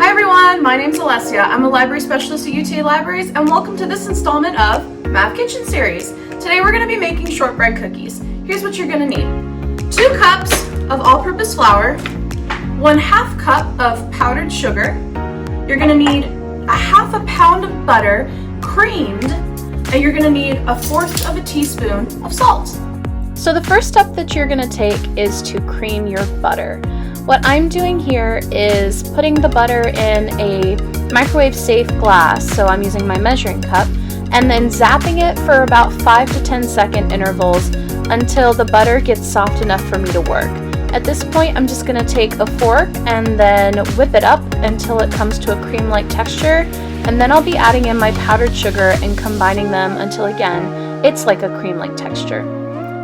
Hi everyone, my name's Alessia. I'm a library specialist at UTA Libraries, and welcome to this installment of Mav Kitchen Series. Today we're going to be making shortbread cookies. Here's what you're going to need. 2 cups of all-purpose flour, 1/2 cup of powdered sugar. You're going to need 1/2 pound of butter, creamed, and you're going to need 1/4 teaspoon of salt. So the first step that you're going to take is to cream your butter. What I'm doing here is putting the butter in a microwave safe glass, so I'm using my measuring cup, and then zapping it for about 5 to 10 second intervals until the butter gets soft enough for me to work. At this point, I'm just going to take a fork and then whip it up until it comes to a cream-like texture, and then I'll be adding in my powdered sugar and combining them until, again, it's like a cream-like texture.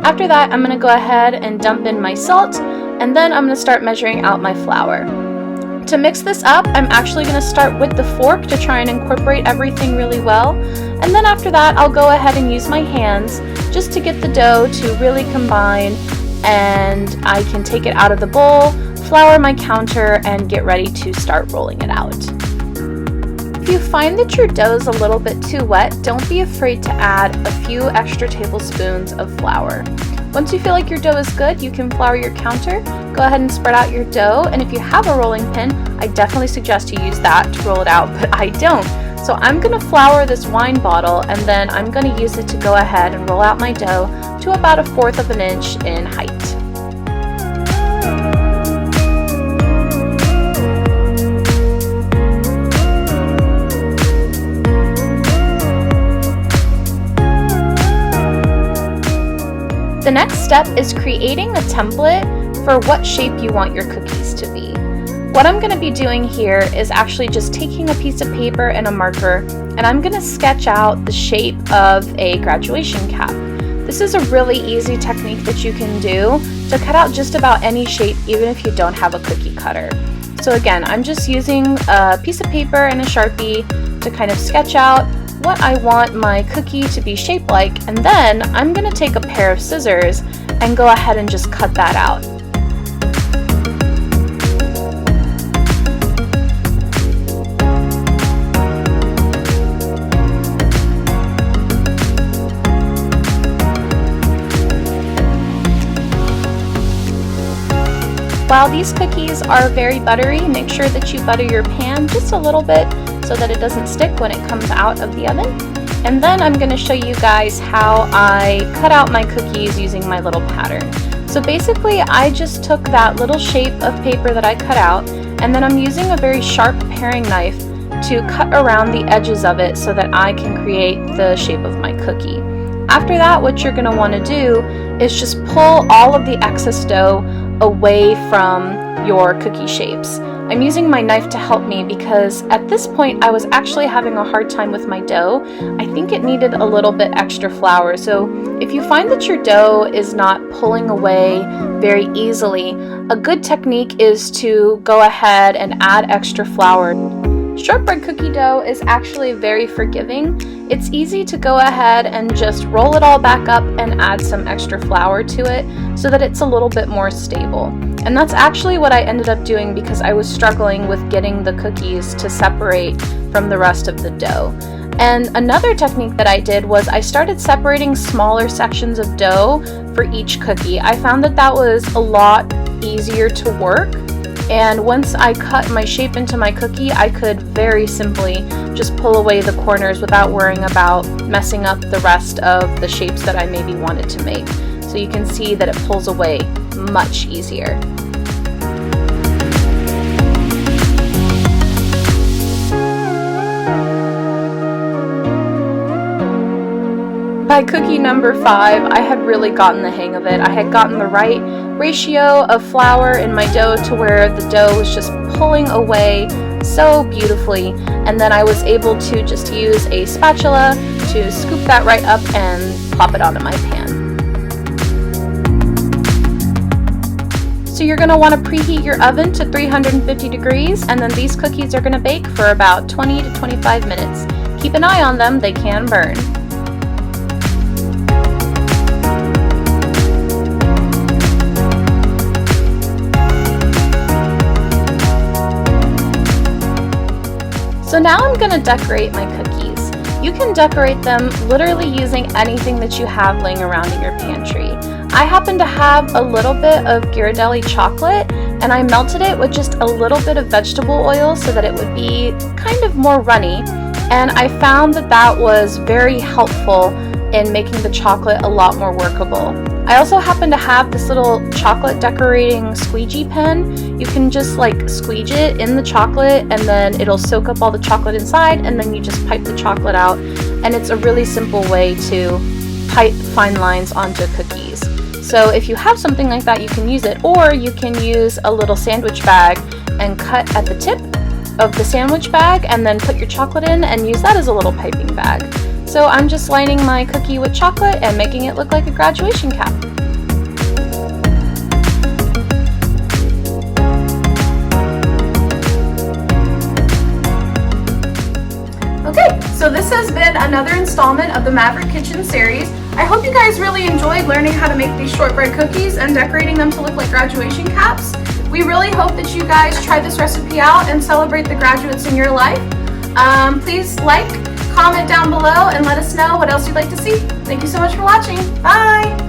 After that, I'm going to go ahead and dump in my salt, and then I'm going to start measuring out my flour. To mix this up, I'm actually going to start with the fork to try and incorporate everything really well, and then after that, I'll go ahead and use my hands just to get the dough to really combine, and I can take it out of the bowl, flour my counter, and get ready to start rolling it out. If you find that your dough is a little bit too wet, don't be afraid to add a few extra tablespoons of flour. Once you feel like your dough is good, you can flour your counter. Go ahead and spread out your dough, and if you have a rolling pin, I definitely suggest you use that to roll it out, but I don't. So I'm going to flour this wine bottle, and then I'm going to use it to go ahead and roll out my dough to about 1/4 inch in height. The next step is creating a template for what shape you want your cookies to be. What I'm going to be doing here is actually just taking a piece of paper and a marker, and I'm going to sketch out the shape of a graduation cap. This is a really easy technique that you can do to cut out just about any shape, even if you don't have a cookie cutter. So again, I'm just using a piece of paper and a Sharpie to kind of sketch out what I want my cookie to be shaped like, and then I'm going to take a pair of scissors and go ahead and just cut that out. While these cookies are very buttery, make sure that you butter your pan just a little bit so that it doesn't stick when it comes out of the oven. And then I'm going to show you guys how I cut out my cookies using my little pattern. So basically, I just took that little shape of paper that I cut out, and then I'm using a very sharp paring knife to cut around the edges of it so that I can create the shape of my cookie. After that, what you're going to want to do is just pull all of the excess dough away from your cookie shapes. I'm using my knife to help me because at this point I was actually having a hard time with my dough. I think it needed a little bit extra flour. So if you find that your dough is not pulling away very easily, a good technique is to go ahead and add extra flour. Shortbread cookie dough is actually very forgiving. It's easy to go ahead and just roll it all back up and add some extra flour to it so that it's a little bit more stable. And that's actually what I ended up doing because I was struggling with getting the cookies to separate from the rest of the dough. And another technique that I did was I started separating smaller sections of dough for each cookie. I found that that was a lot easier to work. And once I cut my shape into my cookie, I could very simply just pull away the corners without worrying about messing up the rest of the shapes that I maybe wanted to make. So you can see that it pulls away much easier. By cookie number 5, I had really gotten the hang of it. I had gotten the right ratio of flour in my dough to where the dough was just pulling away so beautifully, and then I was able to just use a spatula to scoop that right up and plop it onto my pan. So you're going to want to preheat your oven to 350 degrees, and then these cookies are going to bake for about 20 to 25 minutes. Keep an eye on them, they can burn. So now I'm going to decorate my cookies. You can decorate them literally using anything that you have laying around in your pantry. I happen to have a little bit of Ghirardelli chocolate, and I melted it with just a little bit of vegetable oil so that it would be kind of more runny, and I found that that was very helpful in making the chocolate a lot more workable. I also happen to have this little chocolate decorating squeegee pen. You can just like squeege it in the chocolate and then it'll soak up all the chocolate inside, and then you just pipe the chocolate out, and it's a really simple way to pipe fine lines onto cookies. So if you have something like that, you can use it, or you can use a little sandwich bag and cut at the tip of the sandwich bag and then put your chocolate in and use that as a little piping bag. So I'm just lining my cookie with chocolate and making it look like a graduation cap. Okay, so this has been another installment of the Maverick Kitchen series. I hope you guys really enjoyed learning how to make these shortbread cookies and decorating them to look like graduation caps. We really hope that you guys try this recipe out and celebrate the graduates in your life. Please like, comment down below, and let us know what else you'd like to see. Thank you so much for watching. Bye!